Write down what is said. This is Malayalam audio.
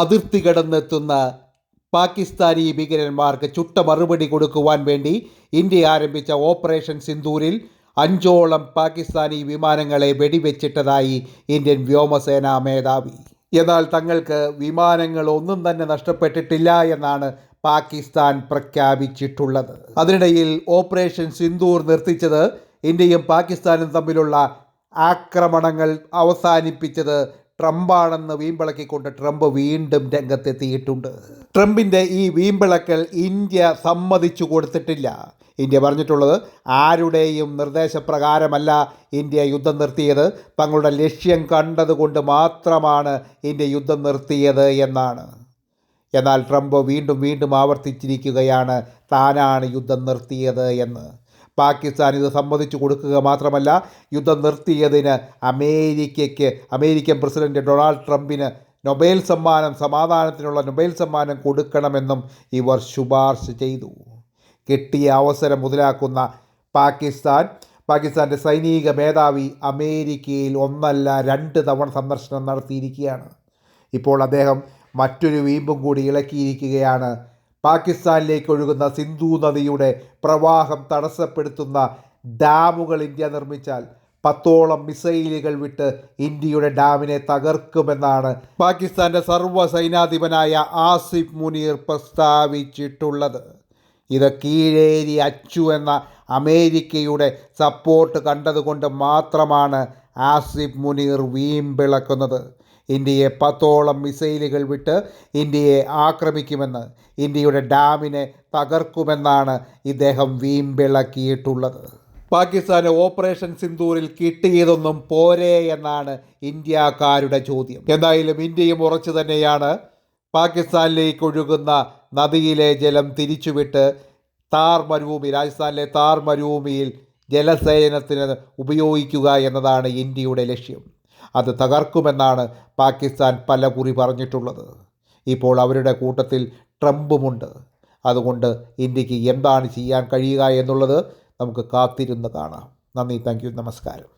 അതിർത്തി കടന്നെത്തുന്ന പാകിസ്ഥാനി ഭീകരന്മാർക്ക് ചുട്ട മറുപടി കൊടുക്കുവാൻ വേണ്ടി ഇന്ത്യ ആരംഭിച്ച ഓപ്പറേഷൻ സിന്ദൂരിൽ 5ഓളം പാകിസ്ഥാനി വിമാനങ്ങളെ വെടിവെച്ചിട്ടതായി ഇന്ത്യൻ വ്യോമസേനാ മേധാവി. എന്നാൽ തങ്ങൾക്ക് വിമാനങ്ങൾ ഒന്നും തന്നെ നഷ്ടപ്പെട്ടിട്ടില്ല എന്നാണ് പാകിസ്ഥാൻ പ്രഖ്യാപിച്ചിട്ടുള്ളത്. അതിനിടയിൽ ഓപ്പറേഷൻ സിന്ദൂർ നിർത്തിച്ചത് ഇന്ത്യയും പാകിസ്ഥാനും തമ്മിലുള്ള ആക്രമണങ്ങൾ അവസാനിപ്പിച്ചത് ട്രംപാണെന്ന് വീമ്പിളക്കിക്കൊണ്ട് ട്രംപ് വീണ്ടും രംഗത്തെത്തിയിട്ടുണ്ട്. ട്രംപിൻ്റെ ഈ വീമ്പിളക്കൽ ഇന്ത്യ സമ്മതിച്ചു കൊടുത്തിട്ടില്ല. ഇന്ത്യ പറഞ്ഞിട്ടുള്ളത് ആരുടെയും നിർദ്ദേശപ്രകാരമല്ല ഇന്ത്യ യുദ്ധം നിർത്തിയത്, തങ്ങളുടെ ലക്ഷ്യം കണ്ടതുകൊണ്ട് മാത്രമാണ് ഇന്ത്യ യുദ്ധം നിർത്തിയത് എന്നാണ്. എന്നാൽ ട്രംപ് വീണ്ടും വീണ്ടും ആവർത്തിച്ചിരിക്കുകയാണ് താനാണ് യുദ്ധം നിർത്തിയത് എന്ന്. പാകിസ്ഥാൻ ഇത് സമ്മതിച്ചു കൊടുക്കുക മാത്രമല്ല, യുദ്ധം നിർത്തിയതിന് അമേരിക്കൻ പ്രസിഡന്റ് ഡൊണാൾഡ് ട്രംപിന് നൊബേൽ സമ്മാനം, സമാധാനത്തിനുള്ള നൊബേൽ സമ്മാനം കൊടുക്കണമെന്നും ഇവർ ശുപാർശ ചെയ്തു. കിട്ടിയ അവസരം മുതലാക്കുന്ന പാകിസ്ഥാൻ്റെ സൈനിക മേധാവി അമേരിക്കയിൽ 1 അല്ല 2 തവണ സന്ദർശനം നടത്തിയിരിക്കുകയാണ്. ഇപ്പോൾ അദ്ദേഹം മറ്റൊരു വീമ്പും കൂടി ഇളക്കിയിരിക്കുകയാണ്. പാകിസ്ഥാനിലേക്ക് ഒഴുകുന്ന സിന്ധു നദിയുടെ പ്രവാഹം തടസ്സപ്പെടുത്തുന്ന ഡാമുകൾ ഇന്ത്യ നിർമ്മിച്ചാൽ 10ഓളം മിസൈലുകൾ വിട്ട് ഇന്ത്യയുടെ ഡാമിനെ തകർക്കുമെന്നാണ് പാകിസ്ഥാൻ്റെ സർവ്വസൈനാധിപനായ ആസിഫ് മുനീർ പ്രസ്താവിച്ചിട്ടുള്ളത്. ഇത് കീഴേരി അച്ചു എന്ന അമേരിക്കയുടെ സപ്പോർട്ട് കണ്ടതുകൊണ്ട് മാത്രമാണ് ആസിഫ് മുനീർ വീമ്പിളക്കുന്നത്. ഇന്ത്യയെ 10ഓളം മിസൈലുകൾ വിട്ട് ഇന്ത്യയെ ആക്രമിക്കുമെന്ന്, ഇന്ത്യയുടെ ഡാമിനെ തകർക്കുമെന്നാണ് ഇദ്ദേഹം വീമ്പിളക്കിയിട്ടുള്ളത്. പാകിസ്ഥാന് ഓപ്പറേഷൻ സിന്ദൂരിൽ കിട്ടിയതൊന്നും പോരേ എന്നാണ് ഇന്ത്യക്കാരുടെ ചോദ്യം. എന്തായാലും ഇന്ത്യയും ഉറച്ചു തന്നെയാണ് പാകിസ്ഥാനിലേക്ക് ഒഴുകുന്ന നദിയിലെ ജലം തിരിച്ചുവിട്ട് രാജസ്ഥാനിലെ താർ മരുഭൂമിയിൽ ജലസേചനത്തിന് ഉപയോഗിക്കുക എന്നതാണ് ഇന്ത്യയുടെ ലക്ഷ്യം. അത് തകർക്കുമെന്നാണ് പാകിസ്ഥാൻ പലകുറി പറഞ്ഞിട്ടുള്ളത്. ഇപ്പോൾ അവരുടെ കൂട്ടത്തിൽ ട്രംപുമുണ്ട്. അതുകൊണ്ട് ഇന്ത്യക്ക് എന്താണ് ചെയ്യാൻ കഴിയുക എന്നുള്ളത് നമുക്ക് കാത്തിരുന്ന് കാണാം. നന്ദി, താങ്ക് യു, നമസ്കാരം.